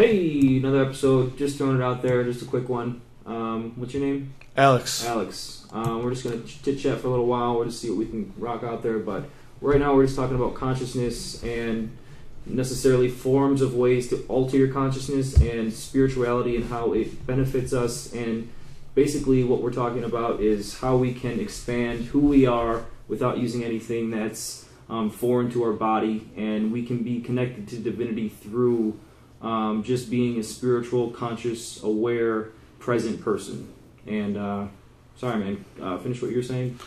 Hey, another episode. Just throwing it out there. Just a quick one. What's your name? Alex. Alex. We're just going to chit-chat for a little while. We'll just see what we can rock out there. But right now we're just talking about consciousness and necessarily forms of ways to alter your consciousness and spirituality and how it benefits us. And basically what we're talking about is how we can expand who we are without using anything that's foreign to our body. And we can be connected to divinity through just being a spiritual, conscious, aware, present person. And sorry, man. Finish what you're saying.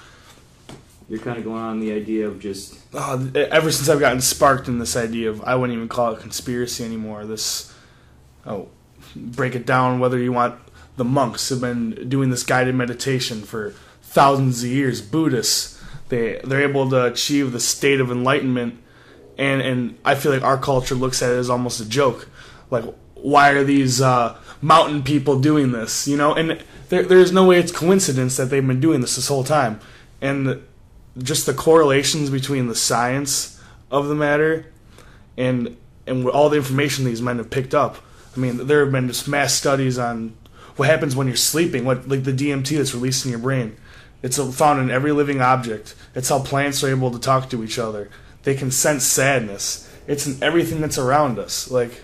You're kind of going on the idea of just... ever since I've gotten sparked in this idea of, I wouldn't even call it conspiracy anymore. Break it down, whether you want... The monks have been doing this guided meditation for thousands of years. Buddhists, they're able to achieve the state of enlightenment. And I feel like our culture looks at it as almost a joke. Like, why are these mountain people doing this? You know, and there's no way it's coincidence that they've been doing this whole time. And just the correlations between the science of the matter and all the information these men have picked up. I mean, there have been just mass studies on what happens when you're sleeping, like the DMT that's released in your brain. It's found in every living object. It's how plants are able to talk to each other. They can sense sadness. It's in everything that's around us. Like,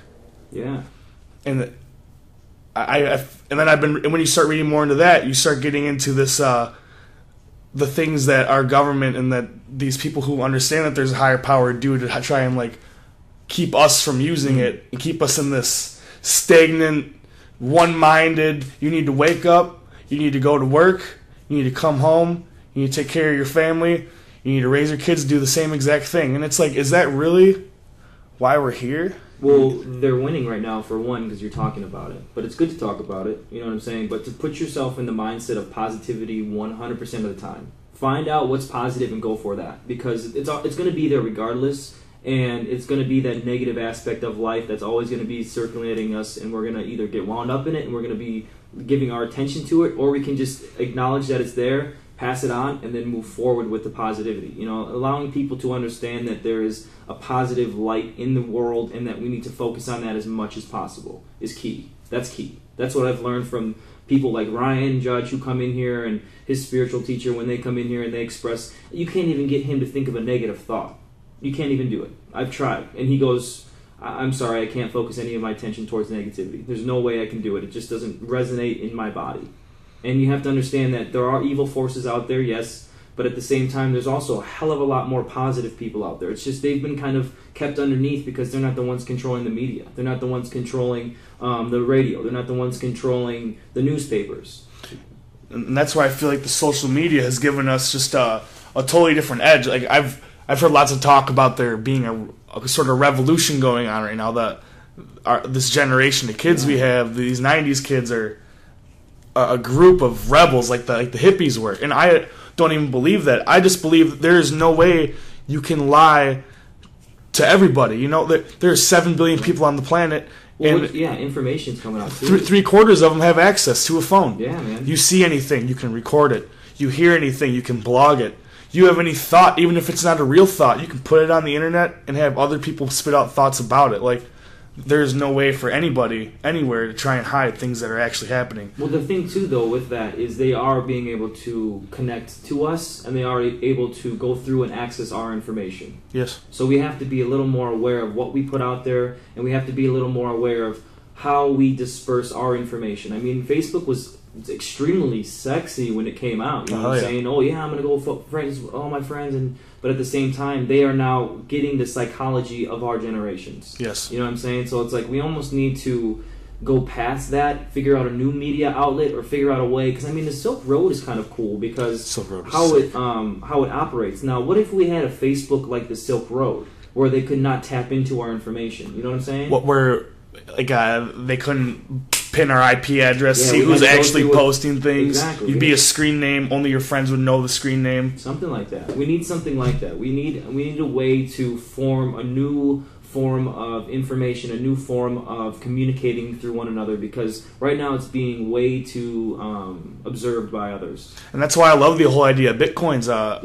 yeah. And when you start reading more into that, you start getting into this, the things that our government and that these people who understand that there's a higher power do to try and like keep us from using it and keep us in this stagnant, one-minded, you need to wake up, you need to go to work, you need to come home, you need to take care of your family, you need to raise your kids, do the same exact thing. And it's like, is that really why we're here? Well, they're winning right now, for one, because you're talking about it. But it's good to talk about it, you know what I'm saying? But to put yourself in the mindset of positivity 100% of the time. Find out what's positive and go for that. Because it's going to be there regardless, and it's going to be that negative aspect of life that's always going to be circulating us, and we're going to either get wound up in it, and we're going to be giving our attention to it, or we can just acknowledge that it's there, pass it on, and then move forward with the positivity. You know, allowing people to understand that there is a positive light in the world and that we need to focus on that as much as possible is key. That's key. That's what I've learned from people like Ryan Judge who come in here and his spiritual teacher when they come in here and they express, you can't even get him to think of a negative thought. You can't even do it. I've tried. And he goes, I'm sorry, I can't focus any of my attention towards negativity. There's no way I can do it. It just doesn't resonate in my body. And you have to understand that there are evil forces out there, yes, but at the same time, there's also a hell of a lot more positive people out there. It's just they've been kind of kept underneath because they're not the ones controlling the media. They're not the ones controlling the radio. They're not the ones controlling the newspapers. And that's why I feel like the social media has given us just a totally different edge. Like I've heard lots of talk about there being a sort of revolution going on right now. This generation of kids we have, these 90s kids are a group of rebels like the hippies were. And I don't even believe that. I just believe that there is no way you can lie to everybody. You know, there are 7 billion people on the planet. Well, and information's coming out too. 3/4 of them have access to a phone. Yeah, man. You see anything, you can record it. You hear anything, you can blog it. You have any thought, even if it's not a real thought, you can put it on the internet and have other people spit out thoughts about it. Like, there's no way for anybody, anywhere, to try and hide things that are actually happening. Well, the thing, too, though, with that is they are being able to connect to us, and they are able to go through and access our information. Yes. So we have to be a little more aware of what we put out there, and we have to be a little more aware of how we disperse our information. I mean, Facebook was extremely sexy when it came out. You know what I'm saying? Oh, yeah, I'm going to go with friends, all my friends, but at the same time, they are now getting the psychology of our generations. Yes. You know what I'm saying? So it's like we almost need to go past that, figure out a new media outlet, or figure out a way. Because I mean, the Silk Road is kind of cool because how it operates. Now, what if we had a Facebook like the Silk Road where they could not tap into our information? You know what I'm saying? They couldn't pin our IP address, see who's actually posting things. Exactly. You'd be a screen name. Only your friends would know the screen name. Something like that. We need something like that. We need a way to form a new form of information, a new form of communicating through one another, because right now it's being way too observed by others. And that's why I love the whole idea of Bitcoin's a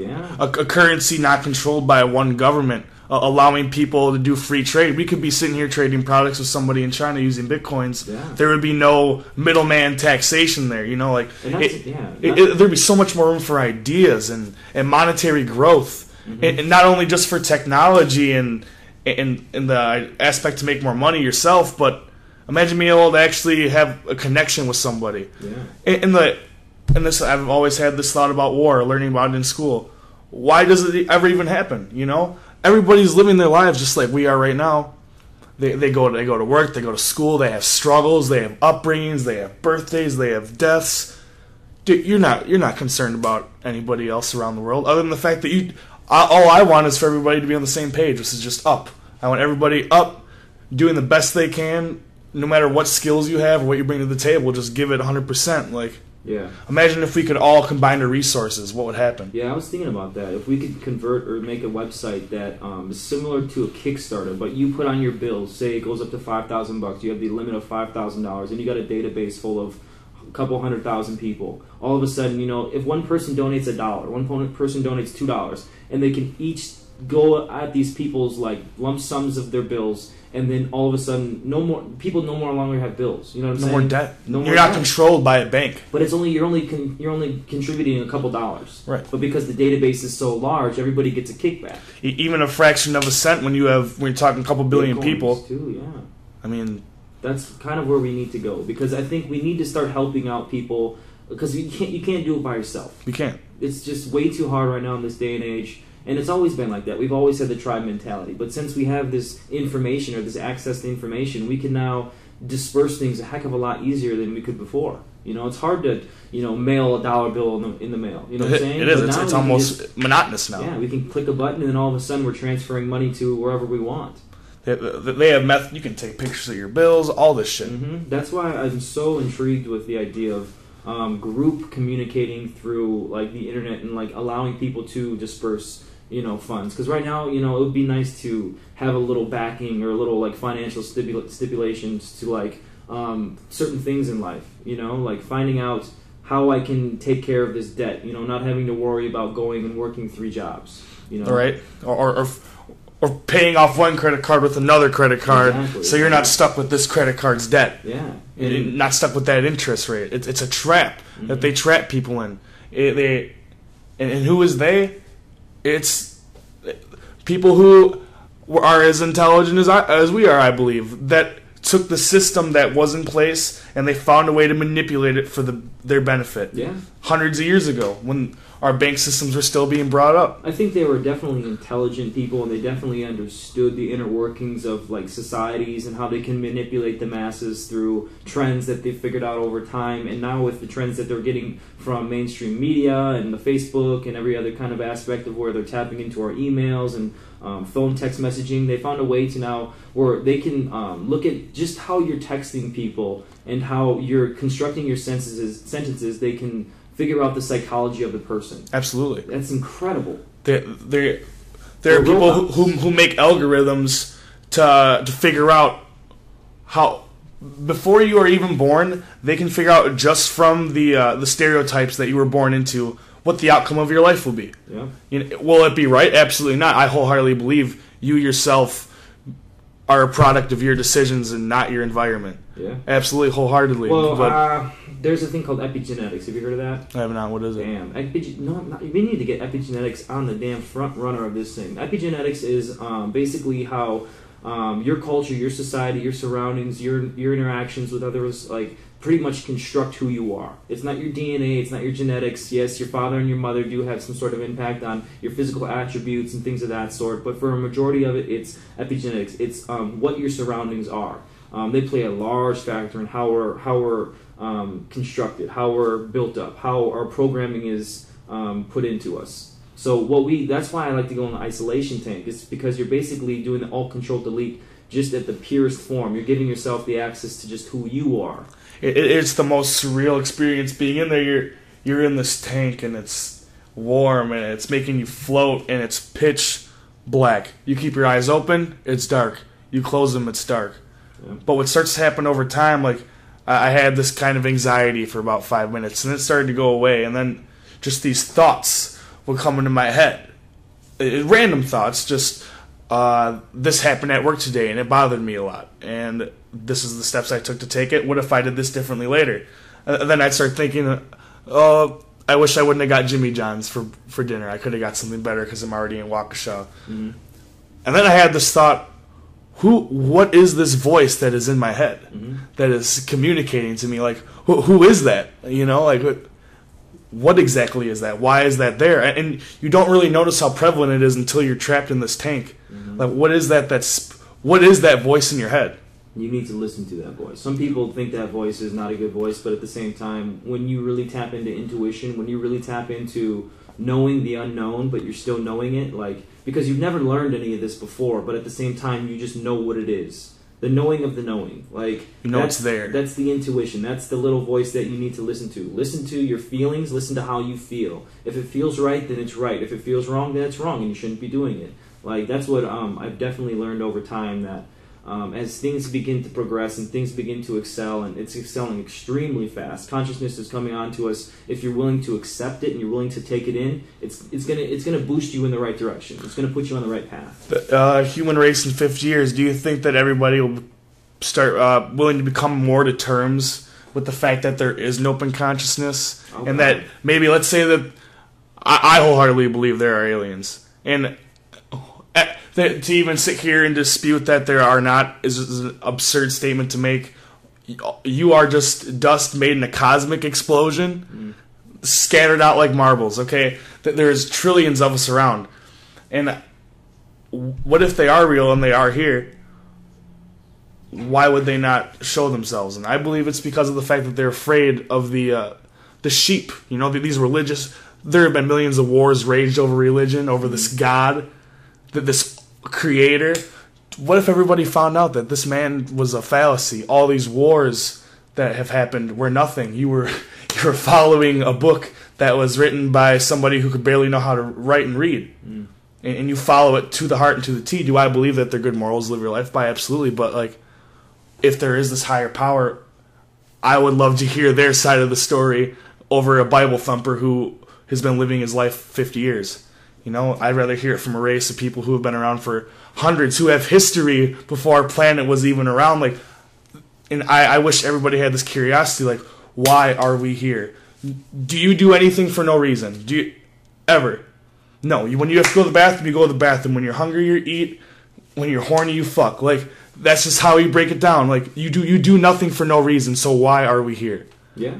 currency not controlled by one government, allowing people to do free trade. We could be sitting here trading products with somebody in China using bitcoins. Yeah. There would be no middleman taxation there. You know, like there'd be so much more room for ideas and monetary growth, and not only just for technology and in the aspect to make more money yourself, but imagine being able to actually have a connection with somebody. Yeah. And this, I've always had this thought about war, learning about it in school. Why does it ever even happen? You know, everybody's living their lives just like we are right now. They go to work, they go to school, they have struggles, they have upbringings, they have birthdays, they have deaths. Dude, you're not concerned about anybody else around the world, other than the fact that all I want is for everybody to be on the same page, which is just up. I want everybody up, doing the best they can, no matter what skills you have or what you bring to the table. Just give it 100%. Like. Yeah. Imagine if we could all combine our resources, what would happen? Yeah, I was thinking about that. If we could convert or make a website that is similar to a Kickstarter, but you put on your bills, say it goes up to $5,000, you have the limit of $5,000, and you got a database full of a couple 100,000 people. All of a sudden, you know, if one person donates $1, one person donates $2, and they can each go at these people's like lump sums of their bills. And then all of a sudden, people no more longer have bills. You know what I'm saying? No more debt. No more You're not debt. controlled by a bank. But it's only you're only contributing a couple dollars. Right. But because the database is so large, everybody gets a kickback. Even a fraction of a cent when you're talking a couple billion people. Too, yeah. I mean, that's kind of where we need to go, because I think we need to start helping out people, because you can't do it by yourself. You can't. It's just way too hard right now in this day and age. And it's always been like that. We've always had the tribe mentality. But since we have this information or this access to information, we can now disperse things a heck of a lot easier than we could before. You know, it's hard to, mail a dollar bill in the mail. You know what I'm saying? It is. It's almost monotonous now. Yeah, we can click a button and then all of a sudden we're transferring money to wherever we want. They have method. You can take pictures of your bills, all this shit. Mm-hmm. That's why I'm so intrigued with the idea of group communicating through like the internet and like allowing people to disperse funds, because right now, it would be nice to have a little backing or a little like financial stipulations to like certain things in life, like finding out how I can take care of this debt, not having to worry about going and working 3 jobs, Right. Or paying off one credit card with another credit card, exactly. So you're not stuck with this credit card's debt. Yeah. And not stuck with that interest rate. It's a trap that they trap people in. And who is they? It's people who are as intelligent as we are, I believe, that took the system that was in place and they found a way to manipulate it for their benefit. Yeah. Hundreds of years ago, when our bank systems were still being brought up. I think they were definitely intelligent people, and they definitely understood the inner workings of like societies and how they can manipulate the masses through trends that they figured out over time. And now with the trends that they're getting from mainstream media and the Facebook and every other kind of aspect of where they're tapping into our emails and phone text messaging, they found a way to now where they can look at just how you're texting people and how you're constructing your sentences. They can figure out the psychology of the person. Absolutely. That's incredible. There are people who make algorithms to figure out how, before you are even born, they can figure out just from the stereotypes that you were born into what the outcome of your life will be. Yeah. Will it be right? Absolutely not. I wholeheartedly believe you yourself are a product of your decisions and not your environment. Yeah. Absolutely, wholeheartedly. Well, there's a thing called epigenetics. Have you heard of that? I have not. What is it? Damn. We need to get epigenetics on the damn front runner of this thing. Epigenetics is basically how your culture, your society, your surroundings, your interactions with others, like, pretty much construct who you are. It's not your DNA, it's not your genetics. Yes, your father and your mother do have some sort of impact on your physical attributes and things of that sort, but for a majority of it, it's epigenetics. It's what your surroundings are. They play a large factor in how we're constructed, how we're built up, how our programming is put into us. So that's why I like to go in the isolation tank. It's because you're basically doing the alt control delete just at the purest form. You're giving yourself the access to just who you are. It's the most surreal experience being in there. You're in this tank and it's warm and it's making you float and it's pitch black. You keep your eyes open, it's dark. You close them, it's dark. Yeah. But what starts to happen over time, like I had this kind of anxiety for about 5 minutes and it started to go away, and then just these thoughts would come into my head. Random thoughts, just this happened at work today and it bothered me a lot, and this is the steps I took to take it. What if I did this differently later? Then I'd start thinking, oh, I wish I wouldn't have got Jimmy John's for dinner. I could have got something better because I'm already in Waukesha. Mm-hmm. And then I had this thought, what is this voice that is in my head that is communicating to me? Like, who is that? You know, like, what exactly is that? Why is that there? And you don't really notice how prevalent it is until you're trapped in this tank. Mm-hmm. Like, what is that? What is that voice in your head? You need to listen to that voice. Some people think that voice is not a good voice, but at the same time, when you really tap into intuition, when you really tap into knowing the unknown, but you're still knowing it, like, because you've never learned any of this before, but at the same time, you just know what it is. The knowing of the knowing. Like, you know it's there. That's the intuition. That's the little voice that you need to listen to. Listen to your feelings. Listen to how you feel. If it feels right, then it's right. If it feels wrong, then it's wrong, and you shouldn't be doing it. Like, that's what I've definitely learned over time, that as things begin to progress and things begin to excel, and it's excelling extremely fast. Consciousness is coming on to us. If you're willing to accept it and you're willing to take it in, it's gonna boost you in the right direction. It's gonna put you on the right path. The human race in 50 years. Do you think that everybody will start willing to become more to terms with the fact that there is an open consciousness, and that maybe, let's say that I wholeheartedly believe there are aliens, and to even sit here and dispute that there are not is an absurd statement to make. You are just dust made in a cosmic explosion, scattered out like marbles, okay? There's trillions of us around. And what if they are real and they are here? Why would they not show themselves? And I believe it's because of the fact that they're afraid of the sheep. You know, these religious... There have been millions of wars raged over religion, over this God, this creator. What if everybody found out that this man was a fallacy? All these wars that have happened were nothing. You were following a book that was written by somebody who could barely know how to write and read. And you follow it to the heart and to the T. Do I believe that they're good morals, live your life by? Absolutely. But, like, if there is this higher power, I would love to hear their side of the story over a Bible thumper who has been living his life 50 years. You know, I'd rather hear it from a race of people who have been around for hundreds, who have history before our planet was even around. Like, and I wish everybody had this curiosity, like, why are we here? Do you do anything for no reason? Do you ever? No. When you have to go to the bathroom, you go to the bathroom. When you're hungry, you eat. When you're horny, you fuck. Like, that's just how you break it down. Like, you do nothing for no reason, so why are we here? Yeah.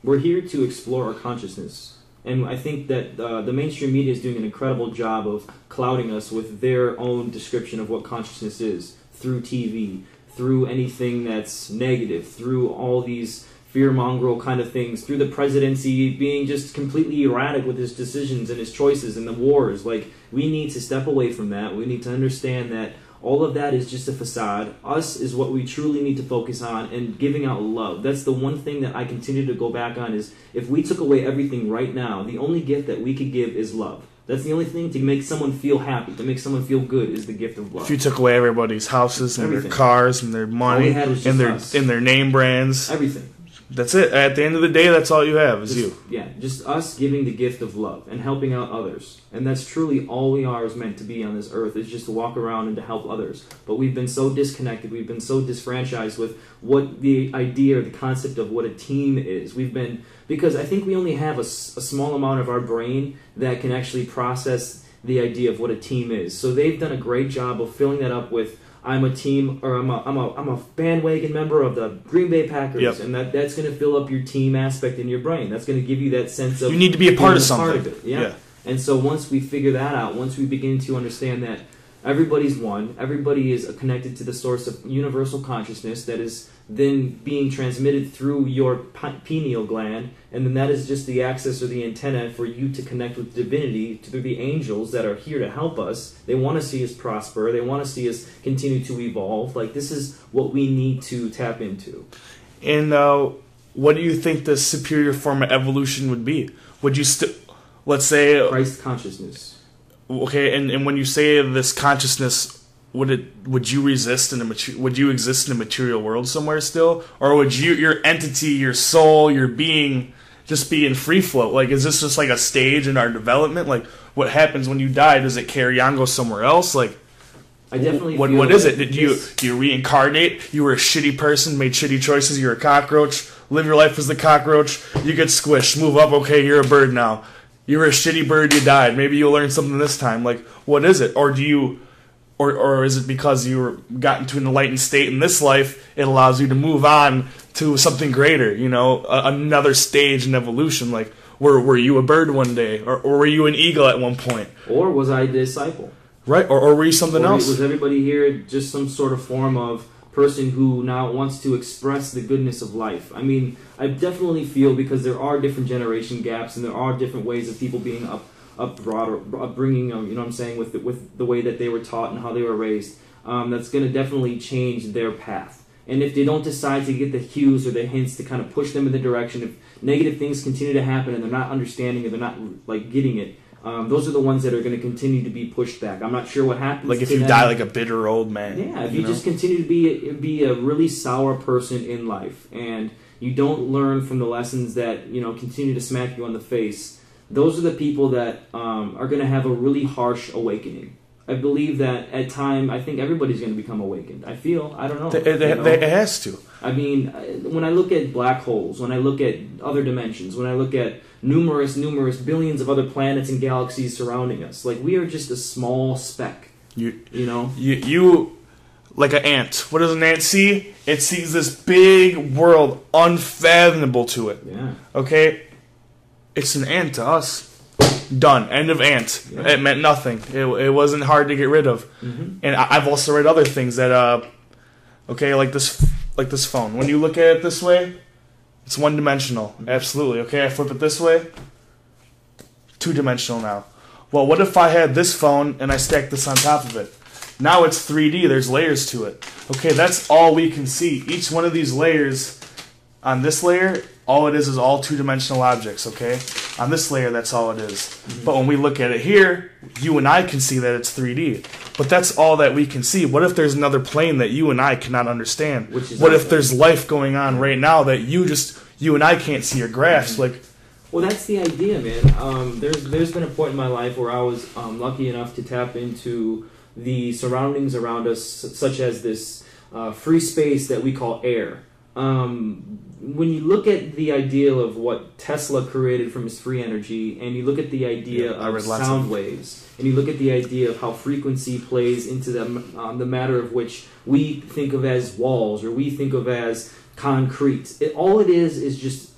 We're here to explore our consciousness. And I think that the mainstream media is doing an incredible job of clouding us with their own description of what consciousness is, through TV, through anything that's negative, through all these fear-mongrel kind of things, through the presidency being just completely erratic with his decisions and his choices and the wars. Like, we need to step away from that. We need to understand that all of that is just a facade. Us is what we truly need to focus on, and giving out love. That's the one thing that I continue to go back on, is if we took away everything right now, the only gift that we could give is love. That's the only thing to make someone feel happy, to make someone feel good, is the gift of love. If you took away everybody's houses and their cars and their money and their name brands. Everything. That's it. At the end of the day, that's all you have is you. Yeah, just us giving the gift of love and helping out others. And that's truly all we are is meant to be on this earth, is just to walk around and to help others. But we've been so disconnected, we've been so disfranchised with what the idea or the concept of what a team is. Because I think we only have a small amount of our brain that can actually process the idea of what a team is. So they've done a great job of filling that up with, I'm a team, or I'm a bandwagon member of the Green Bay Packers, yep. And that's going to fill up your team aspect in your brain. That's going to give you that sense of you need to be a part of something. Part of it, yeah. And so once we figure that out, once we begin to understand that everybody's one, everybody is connected to the source of universal consciousness that is then being transmitted through your pineal gland, and then that is just the access or the antenna for you to connect with divinity, to the angels that are here to help us. They want to see us prosper. They want to see us continue to evolve. Like, this is what we need to tap into. And what do you think the superior form of evolution would be? Would you let's say Christ consciousness. Okay, and when you say this consciousness, would you exist in a material world somewhere still, or would your entity, your soul, your being just be in free float? Like, is this just like a stage in our development? Like, what happens when you die? Does it carry on, go somewhere else? Like, I definitely What feel is that it? Do you reincarnate? You were a shitty person, made shitty choices. You're a cockroach. Live your life as the cockroach. You get squished. Move up. Okay, you're a bird now. You were a shitty bird. You died. Maybe you'll learn something this time. Like, what is it? Or do you, or is it because you got into an enlightened state in this life? It allows you to move on to something greater. You know, another stage in evolution. Like, were you a bird one day, or were you an eagle at one point? Or was I a disciple? Right, or were you something else? Was everybody here just some sort of form of person who now wants to express the goodness of life? I mean, I definitely feel, because there are different generation gaps and there are different ways of people being upbringing, you know what I'm saying, with the way that they were taught and how they were raised, that's going to definitely change their path. And if they don't decide to get the cues or the hints to kind of push them in the direction, if negative things continue to happen and they're not understanding and they're not like getting it, those are the ones that are going to continue to be pushed back. I'm not sure what happens. Like if you die like a bitter old man. Yeah, if you just continue to be a really sour person in life, and you don't learn from the lessons that, you know, continue to smack you on the face, those are the people that are going to have a really harsh awakening. I believe that at time, I think everybody's going to become awakened. I feel, I don't know. It has to. I mean, when I look at black holes, when I look at other dimensions, when I look at numerous billions of other planets and galaxies surrounding us, like, we are just a small speck. You know? You like an ant. What does an ant see? It sees this big world unfathomable to it. Yeah. Okay? It's an ant to us. Done. End of ant. Yeah. It meant nothing. It wasn't hard to get rid of. Mm-hmm. And I've also read other things that, okay, like this phone. When you look at it this way, it's one-dimensional. Mm-hmm. Absolutely. Okay, I flip it this way, two-dimensional now. Well, what if I had this phone and I stacked this on top of it? Now it's 3D. There's layers to it. Okay, that's all we can see. Each one of these layers, on this layer, all it is all two-dimensional objects, okay? On this layer, that's all it is. Mm-hmm. But when we look at it here, you and I can see that it's 3D. But that's all that we can see. What if there's another plane that you and I cannot understand? What if there's life going on right now that you and I can't see or grasp? Mm-hmm. Like, well, that's the idea, man. There's been a point in my life where I was lucky enough to tap into the surroundings around us, such as this free space that we call air. When you look at the ideal of what Tesla created from his free energy, and you look at the idea of sound waves, and you look at the idea of how frequency plays into the matter of which we think of as walls, or we think of as concrete. All it is just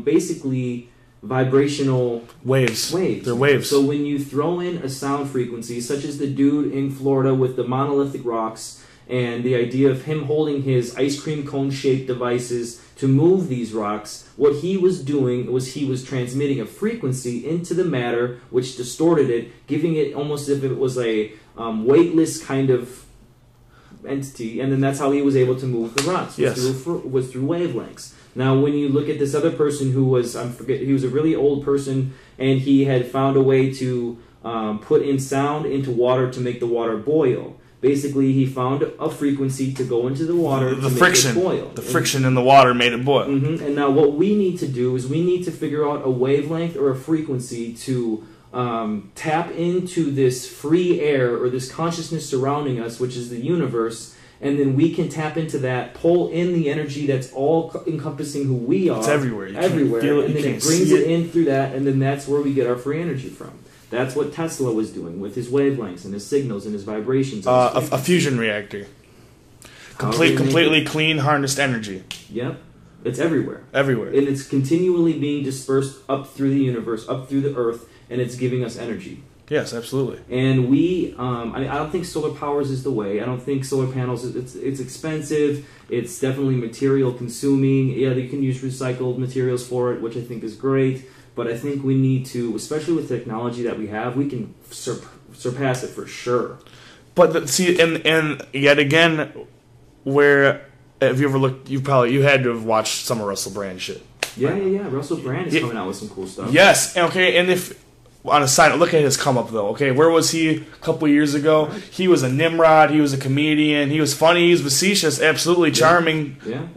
basically vibrational waves. They're waves. So when you throw in a sound frequency, such as the dude in Florida with the monolithic rocks, and the idea of him holding his ice cream cone-shaped devices to move these rocks, what he was doing was he was transmitting a frequency into the matter, which distorted it, giving it almost as if it was a weightless kind of entity, and then that's how he was able to move the rocks, was through wavelengths. Now, when you look at this other person who was, he was a really old person, and he had found a way to put in sound into water to make the water boil. Basically, he found a frequency to go into the water to make it boil. The friction in the water made it boil. Mm-hmm. And now what we need to do is we need to figure out a wavelength or a frequency to tap into this free air or this consciousness surrounding us, which is the universe, and then we can tap into that, pull in the energy that's all encompassing who we are. It's everywhere. You everywhere. Can't feel it, and then it brings it in through that, and then that's where we get our free energy from. That's what Tesla was doing with his wavelengths and his signals and his vibrations. A fusion reactor. Completely clean, harnessed energy. Yep. It's everywhere. Everywhere. And it's continually being dispersed up through the universe, up through the earth, and it's giving us energy. Yes, absolutely. And we, I don't think solar powers is the way. I don't think solar panels, it's expensive. It's definitely material consuming. Yeah, they can use recycled materials for it, which I think is great. But I think we need to, especially with technology that we have, we can surpass it for sure. But and yet again, where have you ever looked? You had to have watched some of Russell Brand shit. Yeah. Russell Brand is coming out with some cool stuff. Yes. Okay. And if on a side, look at his come up though. Okay, where was he a couple years ago? Right. He was a Nimrod. He was a comedian. He was funny. He was facetious. Absolutely charming. Yeah.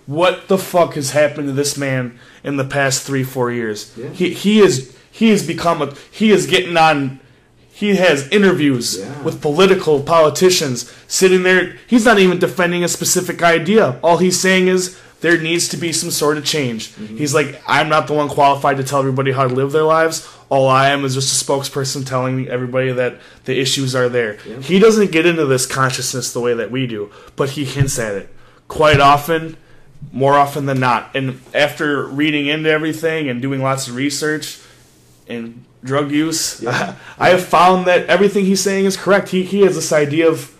What the fuck has happened to this man in the past 3-4 years? Yeah. He is getting on. He has interviews with politicians sitting there. He's not even defending a specific idea. All he's saying is there needs to be some sort of change. Mm-hmm. He's like, I'm not the one qualified to tell everybody how to live their lives. All I am is just a spokesperson telling everybody that the issues are there. Yeah. He doesn't get into this consciousness the way that we do, but he hints at it quite often, more often than not. And after reading into everything and doing lots of research and drug use, I have found that everything he's saying is correct. He has this idea of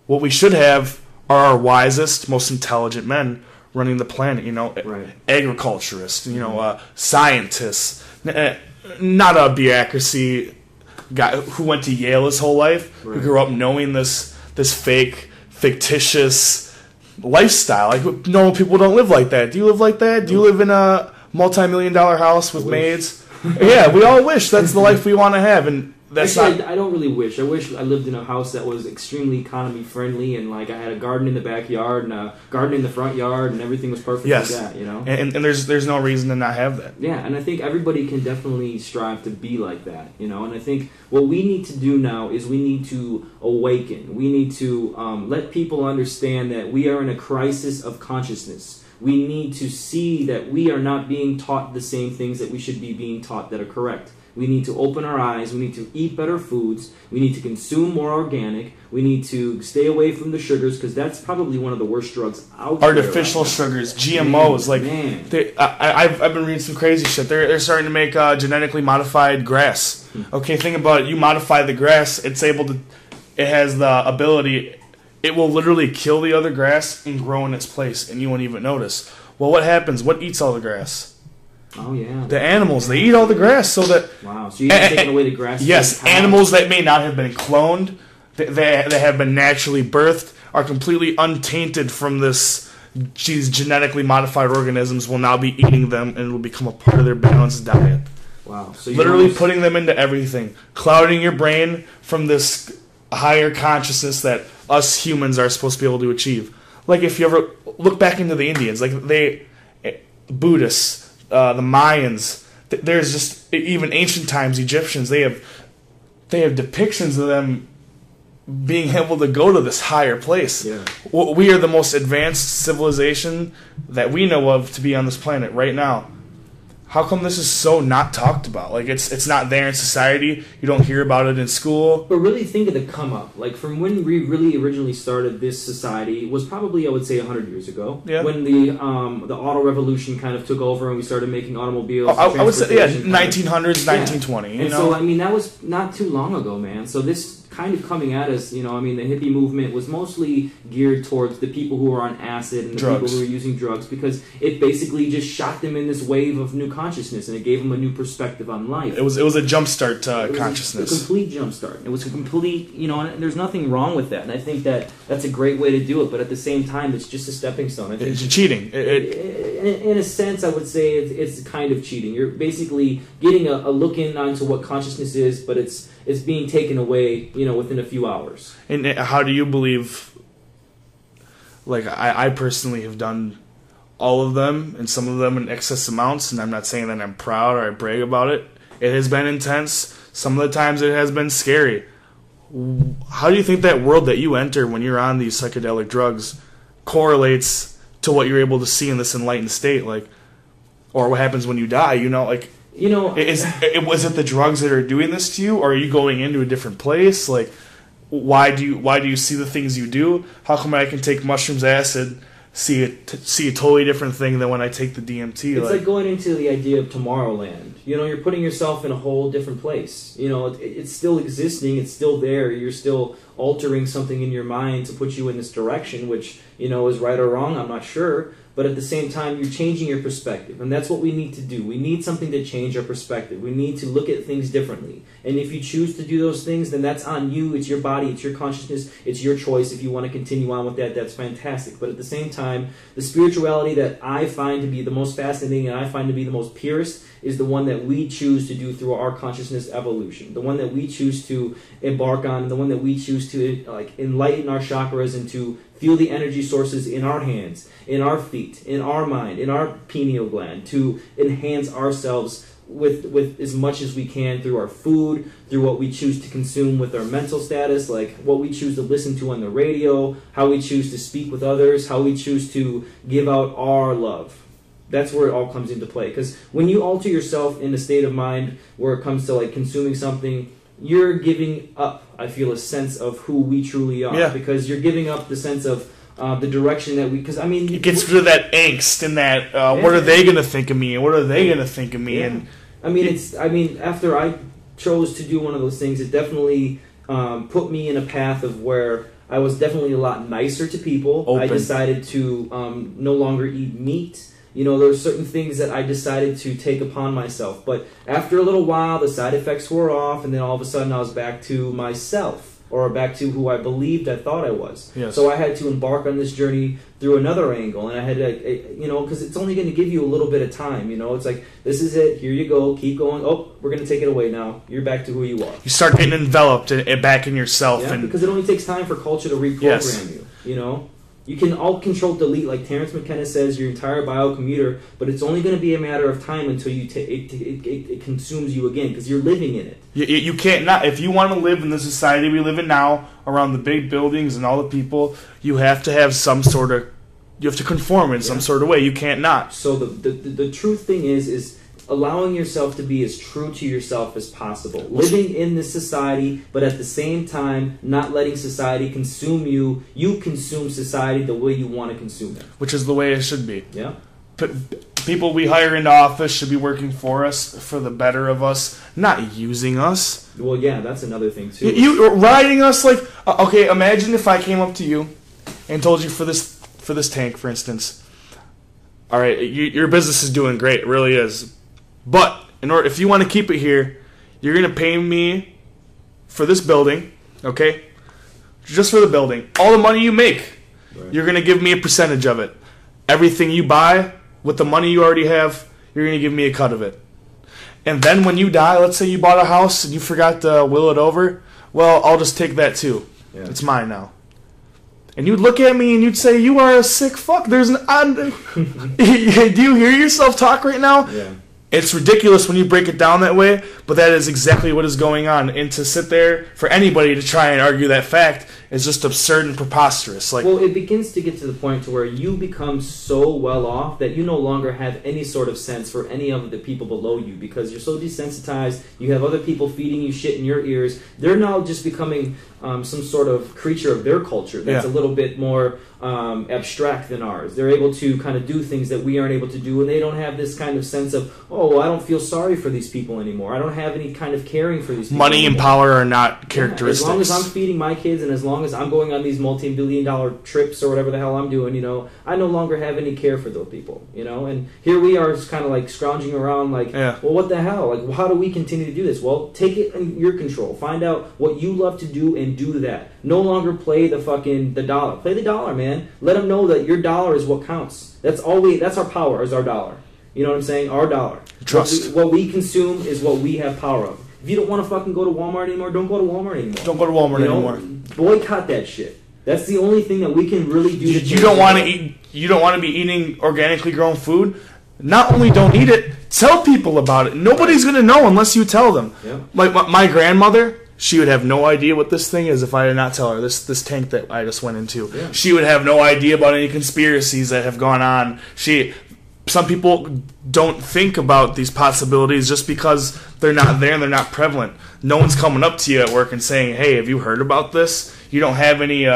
what we should have are our wisest, most intelligent men running the planet, agriculturists, scientists, not a bureaucracy guy who went to Yale his whole life, who grew up knowing this fake, fictitious lifestyle. Like, normal people don't live like that. Do you live like that? Do you live in a multi-million-dollar house with maids? Yeah, we all wish that's the life we want to have, and that's actually, I don't really wish. I wish I lived in a house that was extremely economy friendly, and like I had a garden in the backyard and a garden in the front yard, and everything was perfect like that. And there's no reason to not have that. Yeah, and I think everybody can definitely strive to be like that. And I think what we need to do now is we need to awaken. We need to let people understand that we are in a crisis of consciousness. We need to see that we are not being taught the same things that we should be being taught that are correct. We need to open our eyes. We need to eat better foods. We need to consume more organic. We need to stay away from the sugars, because that's probably one of the worst drugs out there. Artificial sugars, GMOs. I've been reading some crazy shit. They're starting to make genetically modified grass. Okay, think about it. You modify the grass, it has the ability. It will literally kill the other grass and grow in its place, and you won't even notice. Well, what happens? What eats all the grass? Oh, yeah. The animals. They eat all the grass so that... Wow, so you're taking away the grass? Yes, animals that may not have been cloned, that have been naturally birthed, are completely untainted from these genetically modified organisms, will now be eating them, and it will become a part of their balanced diet. Wow. So literally putting them into everything. Clouding your brain from this higher consciousness that us humans are supposed to be able to achieve. Like, if you ever look back into the Indians, like Buddhists, the Mayans, there's just, even ancient times, Egyptians, they have depictions of them being able to go to this higher place. Yeah. We are the most advanced civilization that we know of to be on this planet right now. How come this is so not talked about? Like, it's not there in society. You don't hear about it in school. But really think of the come up. Like, from when we really originally started this society was probably, I would say, 100 years ago. Yeah. When the auto revolution kind of took over and we started making automobiles. I would say, 1900s, 1920. And so, I mean, that was not too long ago, man. So this kind of coming at us, the hippie movement was mostly geared towards the people who were on acid and the people who were using drugs, because it basically just shot them in this wave of new consciousness, and it gave them a new perspective on life. It was a jumpstart to consciousness. A complete jumpstart. It was a complete, and there's nothing wrong with that, and I think that's a great way to do it, but at the same time, it's just a stepping stone. I think it's cheating. In a sense, I would say it's kind of cheating. You're basically getting a look in onto what consciousness is, but it's being taken away, within a few hours. And how do you believe, like, I personally have done all of them, and some of them in excess amounts, and I'm not saying that I'm proud or I brag about it. It has been intense. Some of the times it has been scary. How do you think that world that you enter when you're on these psychedelic drugs correlates to what you're able to see in this enlightened state? Like, or what happens when you die, was it the drugs that are doing this to you, or are you going into a different place? Like, why do you see the things you do? How come I can take mushrooms, acid, see a totally different thing than when I take the DMT? It's like going into the idea of Tomorrowland. You're putting yourself in a whole different place. It's still existing. It's still there. You're still altering something in your mind to put you in this direction, which is right or wrong. I'm not sure. But at the same time, you're changing your perspective. And that's what we need to do. We need something to change our perspective. We need to look at things differently. And if you choose to do those things, then that's on you. It's your body. It's your consciousness. It's your choice. If you want to continue on with that, that's fantastic. But at the same time, the spirituality that I find to be the most fascinating and I find to be the most purest is the one that we choose to do through our consciousness evolution. The one that we choose to embark on, the one that we choose choose to like enlighten our chakras and to feel the energy sources in our hands, in our feet, in our mind, in our pineal gland, to enhance ourselves with as much as we can through our food, through what we choose to consume with our mental status, like what we choose to listen to on the radio, how we choose to speak with others, how we choose to give out our love. That's where it all comes into play. Because when you alter yourself in a state of mind where it comes to like consuming something, you're giving up, I feel, a sense of who we truly are. Yeah. Because you're giving up the sense of the direction that we... Because, I mean... It gets rid of that angst and that, what are they going to think of me? And what are they going to think of me? Yeah. And I mean, after I chose to do one of those things, it definitely put me in a path of where I was definitely a lot nicer to people. Open. I decided to no longer eat meat. You know, there were certain things that I decided to take upon myself. But after a little while, the side effects wore off, and then all of a sudden I was back to myself, or back to who I believed I thought I was. Yes. So I had to embark on this journey through another angle, and I had to, you know, because it's only going to give you a little bit of time, you know. It's like, this is it, here you go, keep going. Oh, we're going to take it away now. You're back to who you are. You start getting enveloped back in yourself. Yeah, and because it only takes time for culture to reprogram you, you know. You can alt-control-delete, like Terrence McKenna says, your entire biocomputer, but it's only going to be a matter of time until you it consumes you again, because you're living in it. You can't not. If you want to live in the society we live in now, around the big buildings and all the people, you have to have some sort of... You have to conform in some sort of way. You can't not. So the true thing is allowing yourself to be as true to yourself as possible. Living in this society, but at the same time, not letting society consume you. You consume society the way you want to consume it. Which is the way it should be. Yeah. People we hire into office should be working for us, for the better of us, not using us. Well, yeah, that's another thing, too. You riding us like... Okay, imagine if I came up to you and told you for this tank, for instance, all right, your business is doing great, it really is. But if you want to keep it here, you're going to pay me for this building, okay? Just for the building. All the money you make, right, you're going to give me a percentage of it. Everything you buy with the money you already have, you're going to give me a cut of it. And then when you die, let's say you bought a house and you forgot to will it over, well, I'll just take that too. Yeah. It's mine now. And you'd look at me and you'd say, you are a sick fuck. There's do you hear yourself talk right now? Yeah. It's ridiculous when you break it down that way, but that is exactly what is going on. And to sit there, for anybody to try and argue that fact, is just absurd and preposterous. Like, well, it begins to get to the point to where you become so well off that you no longer have any sort of sense for any of the people below you, because you're so desensitized. You have other people feeding you shit in your ears. They're now just becoming some sort of creature of their culture that's a little bit more abstract than ours. They're able to kind of do things that we aren't able to do, and they don't have this kind of sense of, oh, I don't feel sorry for these people anymore. I don't have any kind of caring for these people money anymore. And power are not characteristics. As long as I'm feeding my kids, and as long as I'm going on these multi-billion-dollar trips or whatever the hell I'm doing, you know, I no longer have any care for those people, you know. And here we are, just kind of like scrounging around, like, well, what the hell? Like, how do we continue to do this? Well, take it in your control. Find out what you love to do and do that. No longer play the dollar. Play the dollar, man. Let them know that your dollar is what counts. That's our power, is our dollar. You know what I'm saying? Our dollar. Trust. What we consume is what we have power of. If you don't want to fucking go to Walmart anymore, don't go to Walmart anymore. Don't go to Walmart anymore. Boycott that shit. That's the only thing that we can really do. You don't want to eat. You don't want to be eating organically grown food. Not only don't eat it, tell people about it. Nobody's gonna know unless you tell them. Yeah. Like my grandmother, she would have no idea what this thing is if I did not tell her. This tank that I just went into. Yeah. She would have no idea about any conspiracies that have gone on. Some people don't think about these possibilities just because they're not there and they're not prevalent. No one's coming up to you at work and saying, hey, have you heard about this? You don't have any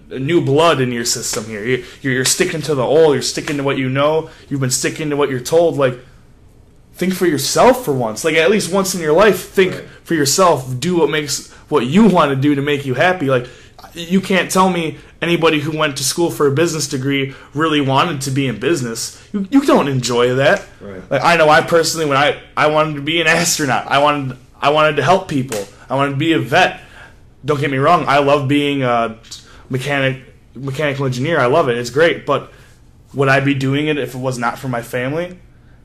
new blood in your system here. You're sticking to the old. You're sticking to what you know. You've been sticking to what you're told. Like, think for yourself for once. Like, at least once in your life, think for yourself. Do what you want to do to make you happy. Like, you can't tell me anybody who went to school for a business degree really wanted to be in business. You don't enjoy that. Right. Like, I know I personally, when I wanted to be an astronaut, I wanted to help people. I wanted to be a vet. Don't get me wrong, I love being a mechanical engineer. I love it. It's great. But would I be doing it if it was not for my family?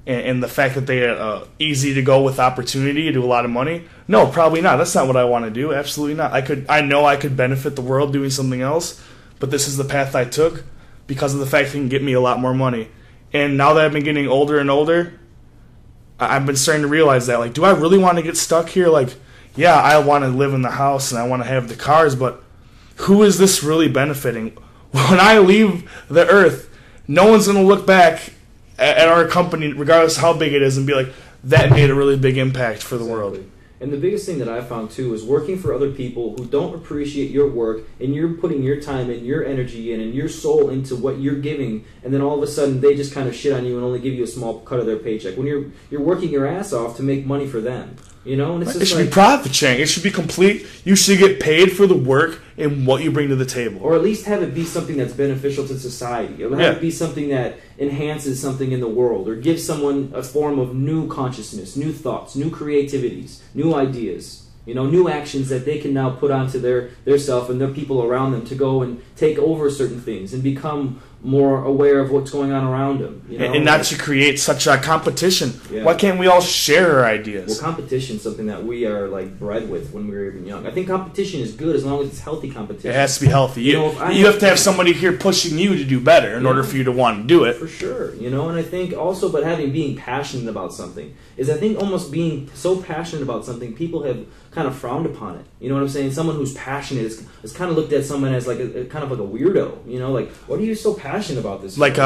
and the fact that they are easy to go with opportunity to do a lot of money. No, probably not. That's not what I want to do. Absolutely not. I know I could benefit the world doing something else, but this is the path I took because of the fact it can get me a lot more money. And now that I've been getting older and older, I've been starting to realize that, like, do I really want to get stuck here? Like, yeah, I want to live in the house and I want to have the cars, but who is this really benefiting? When I leave the earth, no one's going to look back at our company, regardless of how big it is, and be like, that made a really big impact for the world. And the biggest thing that I found, too, is working for other people who don't appreciate your work, and you're putting your time and your energy in and your soul into what you're giving, and then all of a sudden they just kind of shit on you and only give you a small cut of their paycheck. When you're working your ass off to make money for them. You know, and it's just it should be profit sharing. It should be complete. You should get paid for the work and what you bring to the table, or at least have it be something that's beneficial to society, or have it be something that enhances something in the world, or gives someone a form of new consciousness, new thoughts, new creativities, new ideas. You know, new actions that they can now put onto their self and their people around them to go and take over certain things and become more aware of what's going on around them. You know? And not to create such a competition. Yeah. Why can't we all share our ideas? Well, competition is something that we are like bred with when we were even young. I think competition is good as long as it's healthy competition. It has to be healthy. You have to have somebody here pushing you to do better in order for you to want to do it. For sure. You know, and I think also, but being passionate about something is, I think, almost being so passionate about something, people have kind of frowned upon it. You know what I'm saying? Someone who's passionate is kind of looked at someone as like a kind of like a weirdo. You know, like, what are you so passionate about this? Like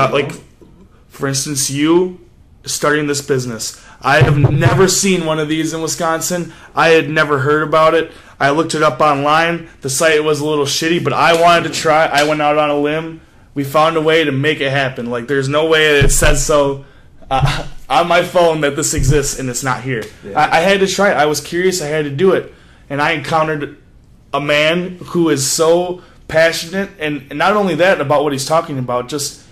for instance, you starting this business. I have never seen one of these in Wisconsin. I had never heard about it. I looked it up online. The site was a little shitty, but I wanted to try. I went out on a limb. We found a way to make it happen. Like, there's no way it says so on my phone that this exists and it's not here. Yeah. I had to try it. I was curious. I had to do it. And I encountered a man who is so passionate, and not only that, about what he's talking about, just,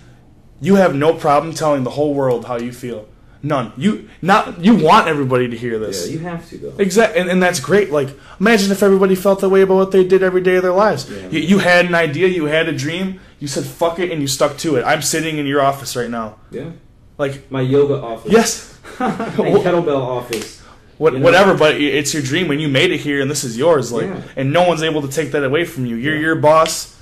you have no problem telling the whole world how you feel. None. You want everybody to hear this. Yeah, you have to, though. Exactly, and that's great. Like, imagine if everybody felt that way about what they did every day of their lives. Yeah. You had an idea, you had a dream, you said fuck it, and you stuck to it. I'm sitting in your office right now. Yeah. Like my yoga office. Yes. My kettlebell office. Whatever, but it's your dream, and you made it here, and this is yours. Like, and no one's able to take that away from you. You're your boss.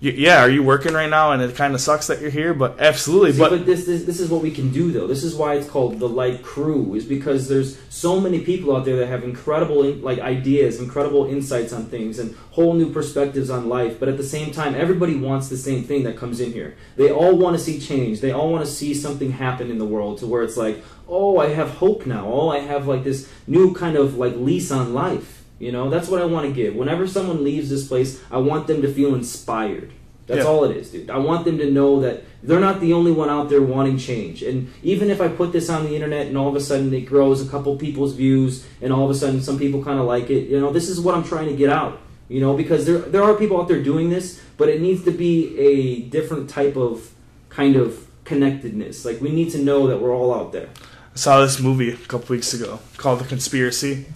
Are you working right now? And it kind of sucks that you're here, but absolutely. See, but this is what we can do, though. This is why it's called the Light Crew, is because there's so many people out there that have incredible ideas, incredible insights on things, and whole new perspectives on life. But at the same time, everybody wants the same thing that comes in here. They all want to see change. They all want to see something happen in the world to where it's like, oh, I have hope now. Oh, I have like this new kind of like lease on life. You know, that's what I want to give. Whenever someone leaves this place, I want them to feel inspired. That's all it is, dude. I want them to know that they're not the only one out there wanting change. And even if I put this on the internet and all of a sudden it grows a couple people's views and all of a sudden some people kind of like it, you know, this is what I'm trying to get out. You know, because there are people out there doing this, but it needs to be a different type of kind of connectedness. Like, we need to know that we're all out there. I saw this movie a couple weeks ago called The Conspiracy.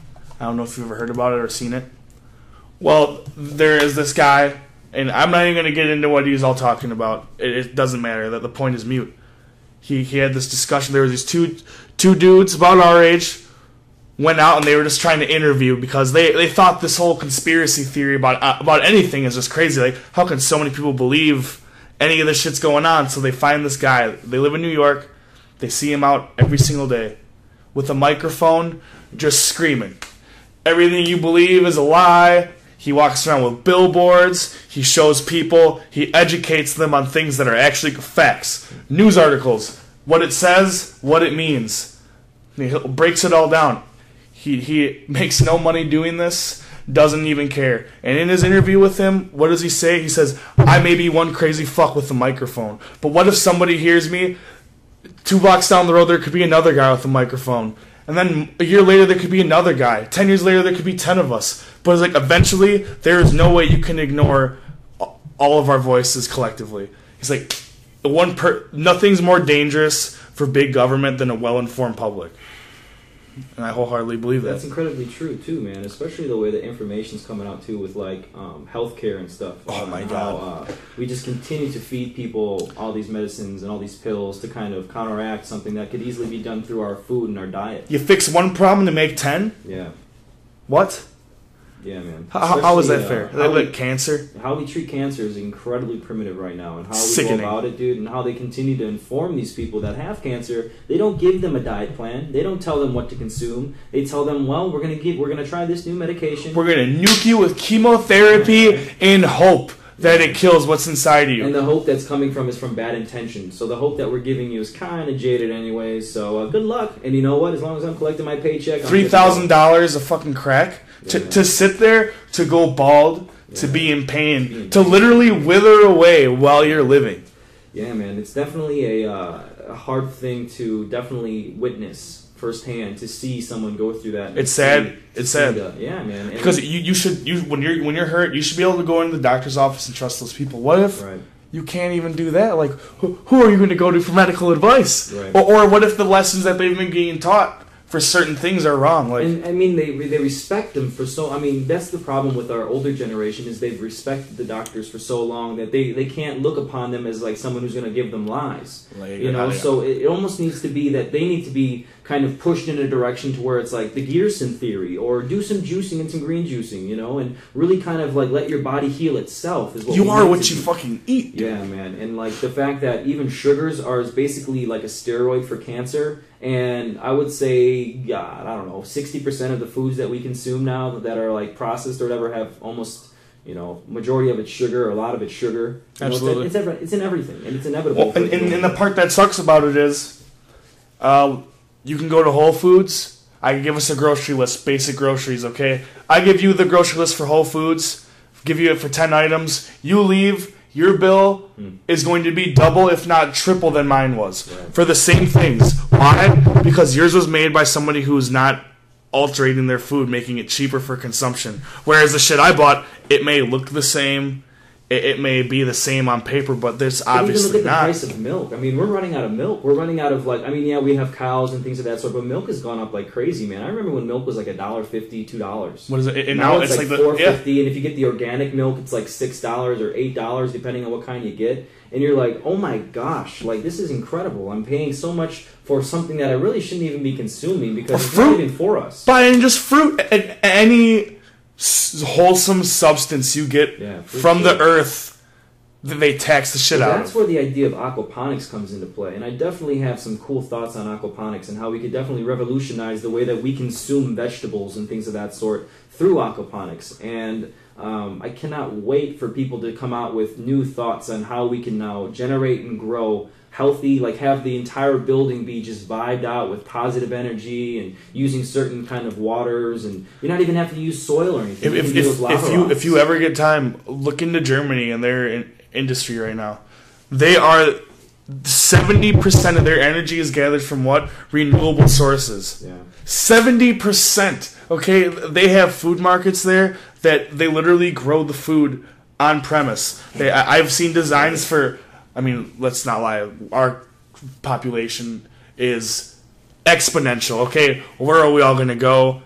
I don't know if you've ever heard about it or seen it. Well, there is this guy, and I'm not even going to get into what he's all talking about. It doesn't matter. The point is mute. He had this discussion. There were these two dudes about our age went out, and they were just trying to interview because they thought this whole conspiracy theory about anything is just crazy. Like, how can so many people believe any of this shit's going on? So they find this guy. They live in New York. They see him out every single day with a microphone just screaming. Everything you believe is a lie. He walks around with billboards. He shows people. He educates them on things that are actually facts. News articles. What it says, what it means. He breaks it all down. He makes no money doing this. Doesn't even care. And in his interview with him, what does he say? He says, I may be one crazy fuck with a microphone, but what if somebody hears me? 2 blocks down the road, there could be another guy with a microphone. And then a year later, there could be another guy. 10 years later, there could be 10 of us. But it's like, eventually, there is no way you can ignore all of our voices collectively. He's like, nothing's more dangerous for big government than a well-informed public. And I wholeheartedly believe that. That's incredibly true too, man. Especially the way the information's coming out too with like healthcare and stuff. Oh my God! How, we just continue to feed people all these medicines and all these pills to kind of counteract something that could easily be done through our food and our diet. You fix one problem to make 10? Yeah. What? Yeah, man. How is that fair? Like cancer? How we treat cancer is incredibly primitive right now, and how we Sickening. go about it, dude, and how they continue to inform these people that have cancer. They don't give them a diet plan. They don't tell them what to consume. They tell them, well, we're gonna try this new medication. We're gonna nuke you with chemotherapy in hope that it kills what's inside of you. And the hope that's coming from is from bad intentions. So the hope that we're giving you is kind of jaded anyways. So good luck. And you know what? As long as I'm collecting my paycheck, $3,000 a fucking crack to sit there, to go bald, to be in pain, to literally wither away while you're living. Yeah, man. It's definitely a hard thing to definitely witness firsthand, to see someone go through that. It's sad. It's sad. Yeah, man. And because you should when you're hurt, you should be able to go into the doctor's office and trust those people. What if you can't even do that? Like, who are you going to go to for medical advice? Right. Or what if the lessons that they've been getting taught for certain things are wrong? Like, and I mean, they respect them for so. I mean, that's the problem with our older generation, is they've respected the doctors for so long that they can't look upon them as like someone who's going to give them lies. You know, so it almost needs to be that they need to be kind of pushed in a direction to where it's like the Gearson theory, or do some juicing and some green juicing, you know, and really kind of like let your body heal itself. Is what you are what you fucking eat. Yeah, man. And like the fact that even sugars are basically like a steroid for cancer. And I would say, God, I don't know, 60% of the foods that we consume now that are like processed or whatever have almost, you know, majority of it's sugar, or a lot of it's sugar. You Absolutely. know, it's in everything, and it's inevitable. Well, and the part that sucks about it is, you can go to Whole Foods. I can give us a grocery list, basic groceries, okay? I give you the grocery list for Whole Foods, give you it for 10 items. You leave, your bill is going to be double, if not triple, than mine was for the same things. Why? Because yours was made by somebody who's not altering their food, making it cheaper for consumption. Whereas the shit I bought, it may look the same, it may be the same on paper, but this obviously even look at not. the price of milk. I mean, we're running out of milk. We're running out of, like, I mean, yeah, we have cows and things of that sort, but milk has gone up like crazy, man. I remember when milk was like $1.50, $2. What is it? And now it's like $4.50, yeah. and if you get the organic milk, it's like $6 or $8, depending on what kind you get. And you're like, oh my gosh, like, this is incredible. I'm paying so much for something that I really shouldn't even be consuming, because it's not even for us. Buying just fruit, any wholesome substance you get from the earth, they tax the shit out of. That's where the idea of aquaponics comes into play, and I definitely have some cool thoughts on aquaponics and how we could definitely revolutionize the way that we consume vegetables and things of that sort through aquaponics. And I cannot wait for people to come out with new thoughts on how we can now generate and grow healthy, like have the entire building be just vibed out with positive energy and using certain kind of waters, and you're not even have to use soil or anything. If you ever get time, look into Germany and their industry right now. They are 70% of their energy is gathered from what? Renewable sources. Yeah. 70%. Okay, they have food markets there that they literally grow the food on premise. I've seen designs for, I mean, let's not lie, our population is exponential, okay? Where are we all going to go?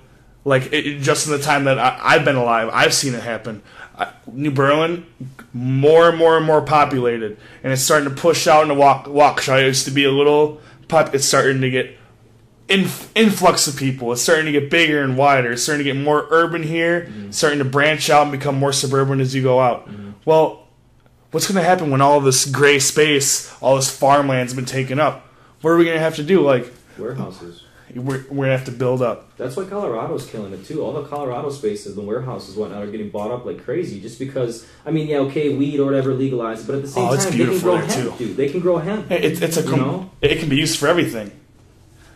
Like, just in the time that I've been alive, I've seen it happen. New Berlin, more and more and more populated, and it's starting to push out into Waukesha. It used to be a little it's starting to get influx of people. It's starting to get bigger and wider. It's starting to get more urban here, starting to branch out and become more suburban as you go out. Well, what's going to happen when all this gray space, all this farmland's been taken up? What are we going to have to do? Like warehouses. We're going to have to build up. That's why Colorado's killing it, too. All the Colorado spaces, the warehouses and whatnot, are getting bought up like crazy. Just because, I mean, yeah, okay, weed or whatever legalized, but at the same time, they can grow hemp, dude. They can grow hemp. It can be used for everything.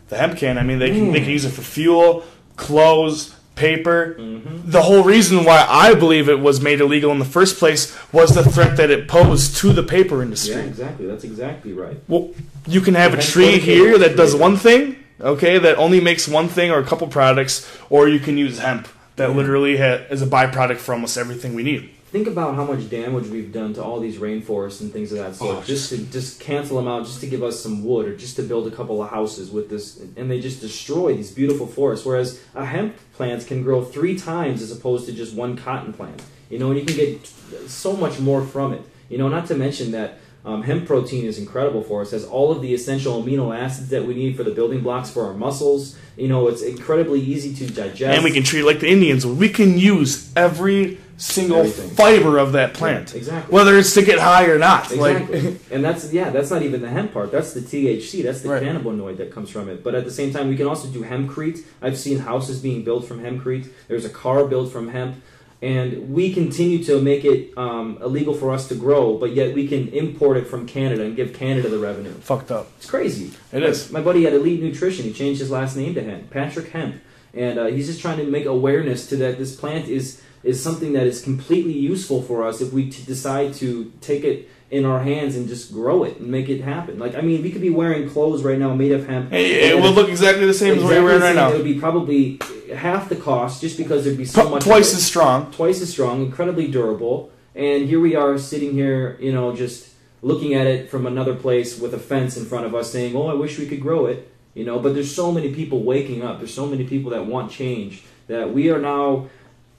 The hemp can, I mean, they can use it for fuel, clothes, paper. The whole reason why I believe it was made illegal in the first place was the threat that it posed to the paper industry. Yeah, exactly. That's exactly right. Well, you can have a tree here that does one thing, okay, that only makes one thing or a couple products, or you can use hemp that literally is a byproduct for almost everything we need. think about how much damage we've done to all these rainforests and things of that sort. Just to cancel them out, just to give us some wood, or just to build a couple of houses with this, and they just destroy these beautiful forests. Whereas a hemp plant can grow 3 times as opposed to just one cotton plant. You know, and you can get so much more from it. You know, not to mention that hemp protein is incredible for us. It has all of the essential amino acids that we need for the building blocks for our muscles. You know, it's incredibly easy to digest. And we can treat it like the Indians. We can use every single fiber of that plant. Yeah, exactly. Whether it's to get high or not. Exactly. And that's not even the hemp part. That's the THC. That's the cannabinoid that comes from it. But at the same time, we can also do hempcrete. I've seen houses being built from hempcrete. There's a car built from hemp. And we continue to make it illegal for us to grow, but yet we can import it from Canada and give Canada the revenue. Fucked up. It's crazy. It is. My buddy at Elite Nutrition, he changed his last name to Hemp, Patrick Hemp. And he's just trying to make awareness to that this plant is something that is completely useful for us if we decide to take it in our hands and just grow it and make it happen. Like, I mean, we could be wearing clothes right now made of hemp. It would look exactly the same as what you're wearing right now. It would be probably half the cost just because there'd be so much. Twice as strong. Twice as strong, incredibly durable. And here we are sitting here, you know, just looking at it from another place with a fence in front of us saying, oh, I wish we could grow it. You know, but there's so many people waking up. There's so many people that want change that we are now.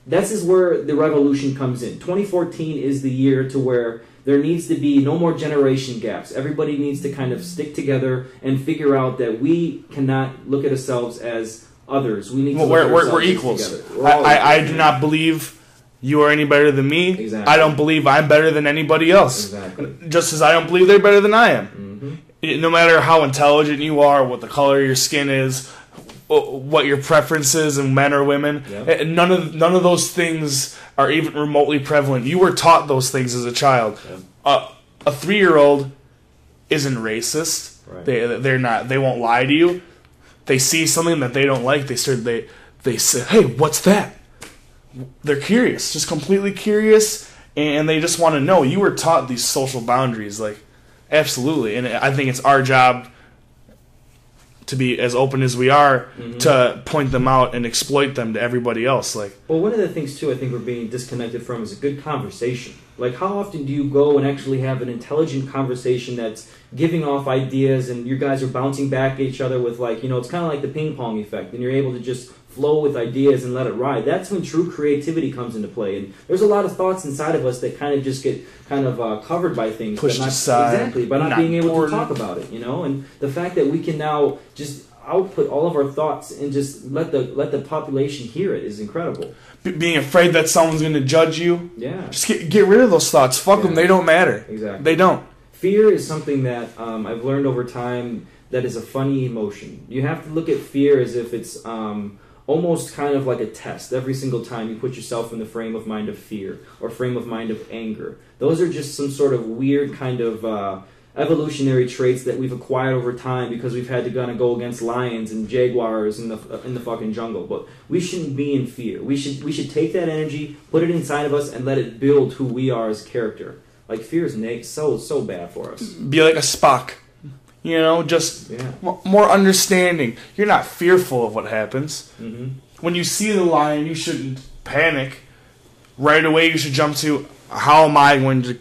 This is where the revolution comes in. 2014 is the year to where there needs to be no more generation gaps. Everybody needs to kind of stick together and figure out that we cannot look at ourselves as others. We need to look at ourselves we're equals. Together. I do not believe you are any better than me. Exactly. I don't believe I'm better than anybody else. Exactly. Just as I don't believe they're better than I am. Mm-hmm. No matter how intelligent you are, what the color of your skin is, what your preference is in men or women, none of those things are even remotely prevalent. You were taught those things as a child. A 3-year-old isn't racist. Right. They're not. They won't lie to you. They see something that they don't like. They say, "Hey, what's that?" They're curious, just completely curious, and they just want to know. You were taught these social boundaries, like absolutely, and I think it's our job to be as open as we are to point them out and exploit them to everybody else. Like, well, one of the things too I think we're being disconnected from is a good conversation. Like, how often do you go and actually have an intelligent conversation that's giving off ideas and you guys are bouncing back at each other with, like, you know, it's kind of like the ping pong effect, and you're able to just flow with ideas and let it ride. That's when true creativity comes into play. And there's a lot of thoughts inside of us that kind of just get kind of covered by things, pushed aside, exactly, by not being able to talk about it. You know, and the fact that we can now just output all of our thoughts and just let the population hear it is incredible. Being afraid that someone's going to judge you. Yeah. Just get rid of those thoughts. Fuck them. They don't matter. Exactly. They don't. Fear is something that I've learned over time that is a funny emotion. You have to look at fear as if it's almost kind of like a test. Every single time you put yourself in the frame of mind of fear or frame of mind of anger. Those are just some sort of weird kind of evolutionary traits that we've acquired over time because we've had to kind of go against lions and jaguars in the fucking jungle. But we shouldn't be in fear. We should take that energy, put it inside of us, and let it build who we are as a character. Like, fear is so bad for us. Be like a Spock. You know, just more understanding. You're not fearful of what happens. Mm-hmm. When you see the lion, you shouldn't panic. Right away, you should jump to, how am I going to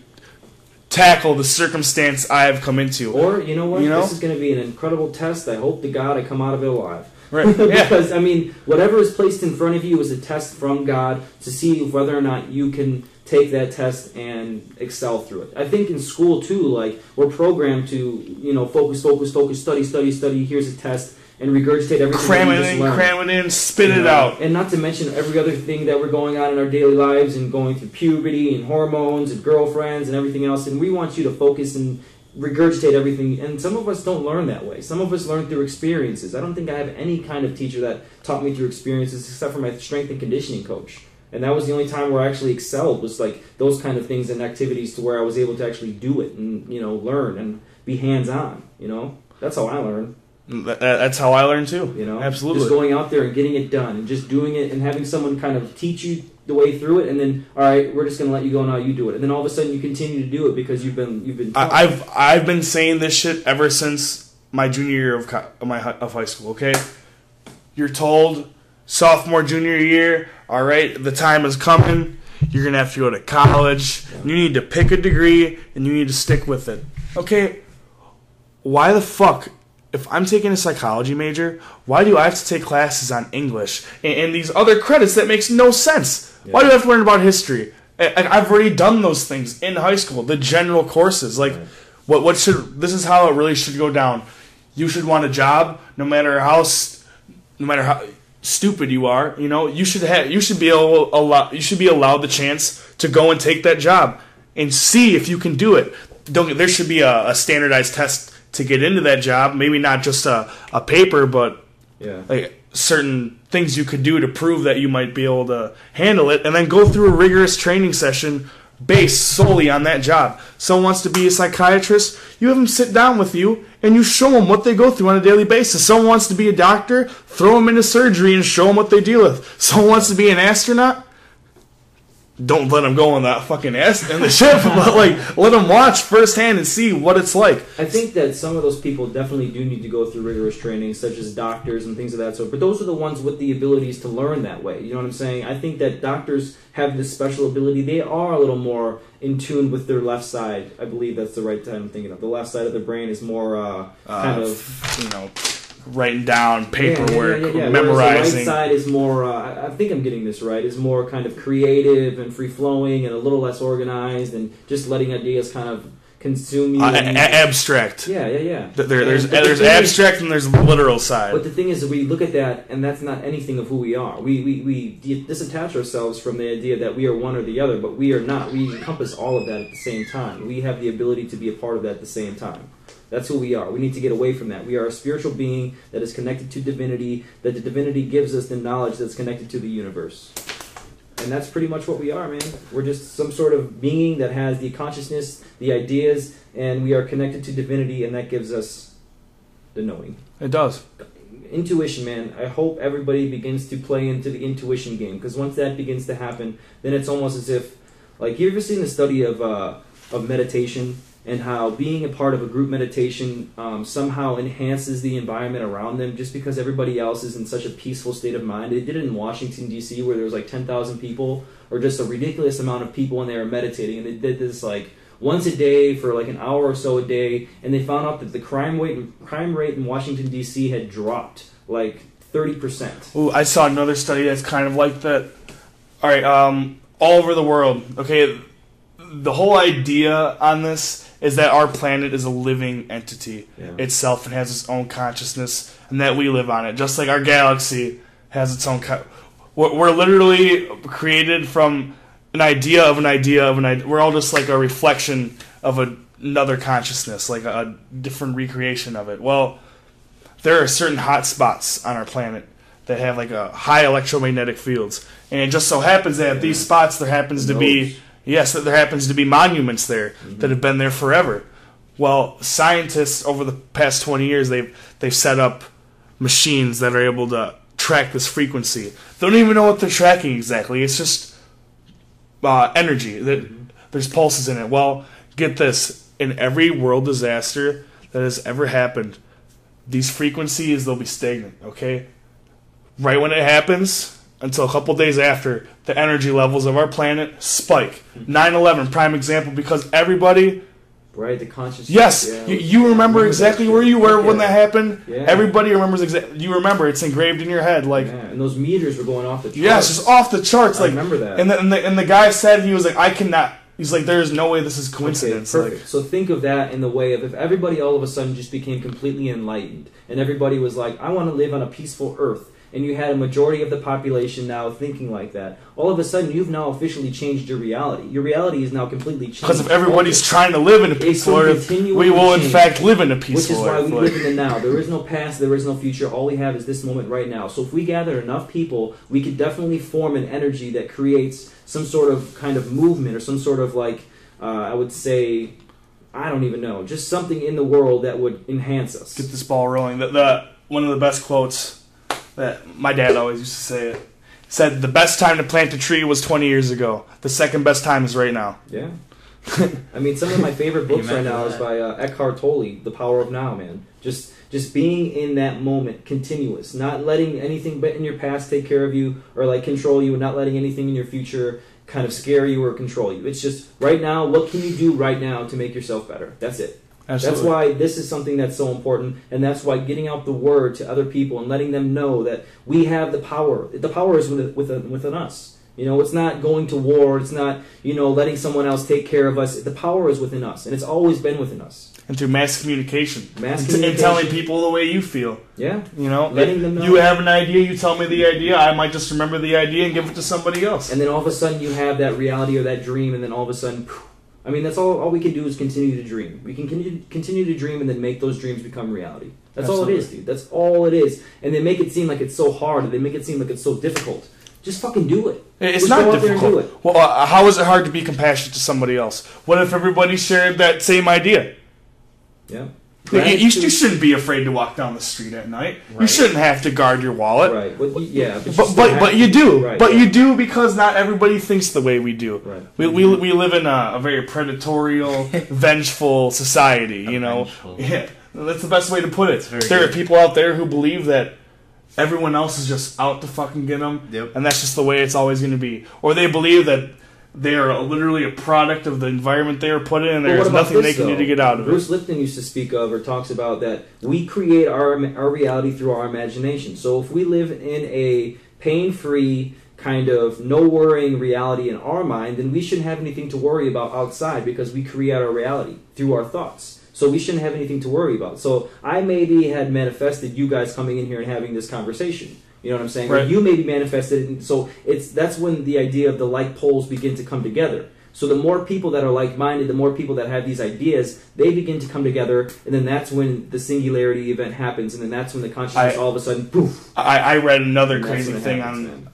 tackle the circumstance I have come into? Or, you know what? This is going to be an incredible test. I hope to God I come out of it alive. Right. Yeah. Because, I mean, whatever is placed in front of you is a test from God to see whether or not you can take that test and excel through it. I think in school, too, like, we're programmed to, you know, focus, study, here's a test, and regurgitate everything cram that we just learned. Cram it in, spit it out. And not to mention every other thing that we're going on in our daily lives and going through puberty and hormones and girlfriends and everything else, and we want you to focus and regurgitate everything, and some of us don't learn that way. Some of us learn through experiences. I don't think I have any kind of teacher that taught me through experiences except for my strength and conditioning coach. And that was the only time where I actually excelled, was like those kind of things and activities to where I was able to actually do it and, you know, learn and be hands-on, you know? That's how I learned. That's how I learned too. You know? Absolutely. Just going out there and getting it done and just doing it and having someone kind of teach you the way through it, and then, all right, we're just going to let you go now, you do it. And then all of a sudden you continue to do it because you've been taught. I've been saying this shit ever since my junior year of high school, okay? You're told sophomore, junior year, all right, the time is coming. You're going to have to go to college. You need to pick a degree, and you need to stick with it. Okay, why the fuck, if I'm taking a psychology major, why do I have to take classes on English and these other credits that makes no sense? Yeah. Why do I have to learn about history? I've already done those things in high school, the general courses. Like, this is how it really should go down. You should want a job, no matter how stupid you are. You know, you should be allowed the chance to go and take that job and see if you can do it. There should be a standardized test to get into that job. Maybe not just a paper, but like certain things you could do to prove that you might be able to handle it, and then go through a rigorous training session based solely on that job. Someone wants to be a psychiatrist, you have them sit down with you and you show them what they go through on a daily basis. Someone wants to be a doctor, throw them into surgery and show them what they deal with. Someone wants to be an astronaut, don't let them go on that fucking in the ship, but like let them watch firsthand and see what it's like. I think that some of those people definitely do need to go through rigorous training, such as doctors and things of that sort. But those are the ones with the abilities to learn that way. You know what I'm saying? I think that doctors have this special ability. They are a little more in tune with their left side. I believe that's the right time I'm thinking of. The left side of the brain is more kind of, writing down paperwork, memorizing. Whereas the right side is more, I think I'm getting this right, is more kind of creative and free-flowing and a little less organized and just letting ideas kind of consume you. Abstract. Yeah. There's abstract and there's literal side. But the thing is that we look at that and that's not anything of who we are. We disattach ourselves from the idea that we are one or the other, but we are not. We encompass all of that at the same time. We have the ability to be a part of that at the same time. That's who we are. We need to get away from that. We are a spiritual being that is connected to divinity, that the divinity gives us the knowledge that's connected to the universe. And that's pretty much what we are, man. We're just some sort of being that has the consciousness, the ideas, and we are connected to divinity, and that gives us the knowing. It does. Intuition, man. I hope everybody begins to play into the intuition game, because once that begins to happen, then it's almost as if, like, you ever seen the study of meditation? And how being a part of a group meditation somehow enhances the environment around them just because everybody else is in such a peaceful state of mind. They did it in Washington, D.C., where there was like 10,000 people, or just a ridiculous amount of people, and they were meditating. And they did this like once a day for like an hour or so a day, and they found out that the crime rate in Washington, D.C. had dropped like 30%. Ooh, I saw another study that's kind of like that. All right, all over the world, okay, the whole idea on this is that our planet is a living entity itself and has its own consciousness, and that we live on it, just like our galaxy has its own. We're literally created from an idea of an idea of an idea. We're all just like a reflection of another consciousness, like a different recreation of it. Well, there are certain hot spots on our planet that have like a high electromagnetic fields, and it just so happens that at these spots there happens to be. Yes, there happens to be monuments there that have been there forever. Well, scientists over the past 20 years, they've set up machines that are able to track this frequency. They don't even know what they're tracking exactly. It's just energy. There's pulses in it. Well, get this. In every world disaster that has ever happened, these frequencies, they'll be stagnant, okay? Right when it happens, until a couple days after, the energy levels of our planet spike. 9/11, prime example, because everybody... Right, the consciousness. Yes, yeah. you remember exactly where you were when that happened. Yeah. Everybody remembers exactly. You remember, it's engraved in your head. Like, and those meters were going off the charts. Yes, just off the charts. I remember that. And the guy said, he was like, I cannot... He's like, there's no way this is coincidence. Okay, perfect. So think of that in the way of if everybody all of a sudden just became completely enlightened, and everybody was like, I want to live on a peaceful earth. And you had a majority of the population now thinking like that. All of a sudden, you've now officially changed your reality. Your reality is now completely changed. Because if everybody's trying to live in a peaceful earth, we will in fact live in a peaceful earth. Which is why we live in the now. There is no past, there is no future. All we have is this moment right now. So if we gather enough people, we could definitely form an energy that creates some sort of kind of movement or some sort of like, I would say, I don't even know, just something in the world that would enhance us. Get this ball rolling. One of the best quotes that my dad always used to say it. Said, the best time to plant a tree was 20 years ago. The second best time is right now. Yeah. I mean, some of my favorite books right now is by Eckhart Tolle, The Power of Now, man. Just being in that moment, continuous. Not letting anything but in your past take care of you or like control you, and not letting anything in your future kind of scare you or control you. It's just right now, what can you do right now to make yourself better? That's it. Absolutely. That's why this is something that's so important, and that's why getting out the word to other people and letting them know that we have the power. The power is within us. You know, it's not going to war. It's not, you know, letting someone else take care of us. The power is within us, and it's always been within us. And through mass communication. And telling people the way you feel. Yeah. You know, letting them know. You have an idea, you tell me the idea, I might just remember the idea and give it to somebody else. And then all of a sudden you have that reality or that dream, and then all of a sudden, I mean, that's all we can do is continue to dream. We can continue to dream and then make those dreams become reality. That's Absolutely. All it is, dude. That's all it is. And they make it seem like it's so hard, and they make it seem like it's so difficult. Just fucking do it. It's just not difficult. Well, how is it hard to be compassionate to somebody else? What if everybody shared that same idea? Yeah. You shouldn't be afraid to walk down the street at night. Right. You shouldn't have to guard your wallet. Right. But you do. Right, but you do because not everybody thinks the way we do. Right. We live in a very predatorial, vengeful society. You know. Yeah. That's the best way to put it. There are people out there who believe that everyone else is just out to fucking get them, and that's just the way it's always going to be. Or they believe that they are literally a product of the environment they were put in, and there's nothing they can do to get out of it. Bruce Lipton used to speak of, or talks about, that we create our reality through our imagination. So if we live in a pain-free, kind of no-worrying reality in our mind, then we shouldn't have anything to worry about outside, because we create our reality through our thoughts. So we shouldn't have anything to worry about. So I maybe had manifested you guys coming in here and having this conversation. You know what I'm saying? Right. Or you maybe manifested it. So that's when the idea of the like poles begin to come together. So the more people that are like-minded, the more people that have these ideas, they begin to come together, and then that's when the singularity event happens, and then that's when the consciousness all of a sudden, poof. I read another crazy thing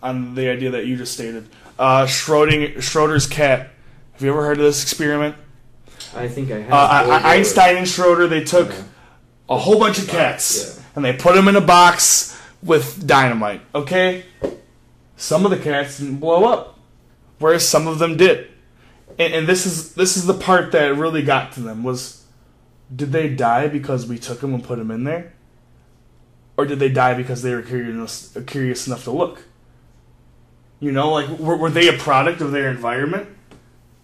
on the idea that you just stated. Schrodinger's cat. Have you ever heard of this experiment? I think I have. Einstein and Schroeder, they took a whole bunch of cats, and they put them in a box with dynamite, okay? Some of the cats didn't blow up, whereas some of them did. And this is the part that really got to them, was, did they die because we took them and put them in there? Or did they die because they were curious enough to look? You know, like, were they a product of their environment?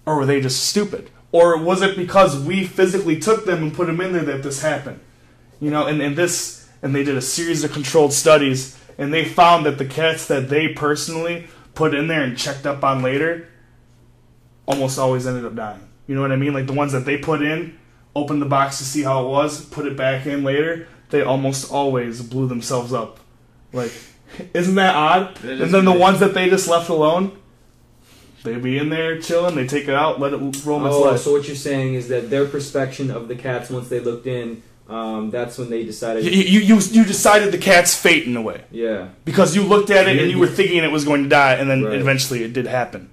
Or were they just stupid? Or was it because we physically took them and put them in there that this happened? You know, and they did a series of controlled studies, and they found that the cats that they personally put in there and checked up on later almost always ended up dying. You know what I mean? Like the ones that they put in, opened the box to see how it was, put it back in later, they almost always blew themselves up. Like, isn't that odd? And then the ones that they just left alone, they'd be in there chilling, they take it out, let it roam its life. So what you're saying is that their perspection of the cats, once they looked in, that's when they decided... You decided the cat's fate in a way. Yeah. Because you looked at it and you were thinking it was going to die, and then eventually it did happen.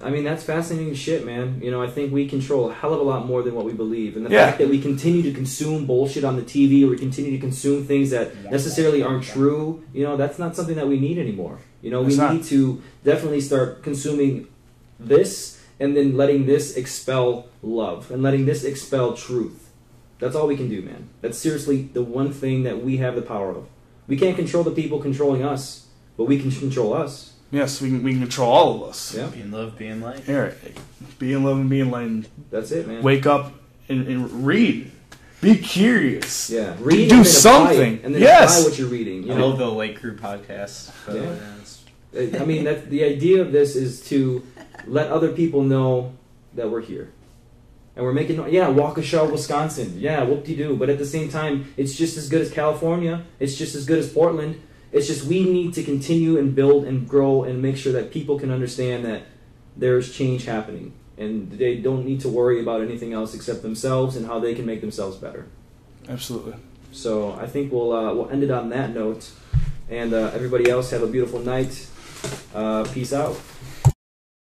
I mean, that's fascinating shit, man. You know, I think we control a hell of a lot more than what we believe. And the fact that we continue to consume bullshit on the TV, or we continue to consume things that necessarily aren't true, you know, that's not something that we need anymore. You know, we need to definitely start consuming this, and then letting this expel love, and letting this expel truth. That's all we can do, man. That's seriously the one thing that we have the power of. We can't control the people controlling us, but we can control us. Yes, we can control all of us. Yeah. Be in love, be in light. Yeah, be in love and be enlightened. That's it, man. Wake up and read. Be curious. Yeah, read. Do something. And then apply what you're reading. I love the Lake Crew podcast. Yeah. I mean, the idea of this is to let other people know that we're here. And we're making, Waukesha, Wisconsin. Yeah, whoop-de-doo. But at the same time, it's just as good as California. It's just as good as Portland. It's just we need to continue and build and grow and make sure that people can understand that there's change happening. And they don't need to worry about anything else except themselves and how they can make themselves better. Absolutely. So I think we'll end it on that note. And everybody else, have a beautiful night. Peace out.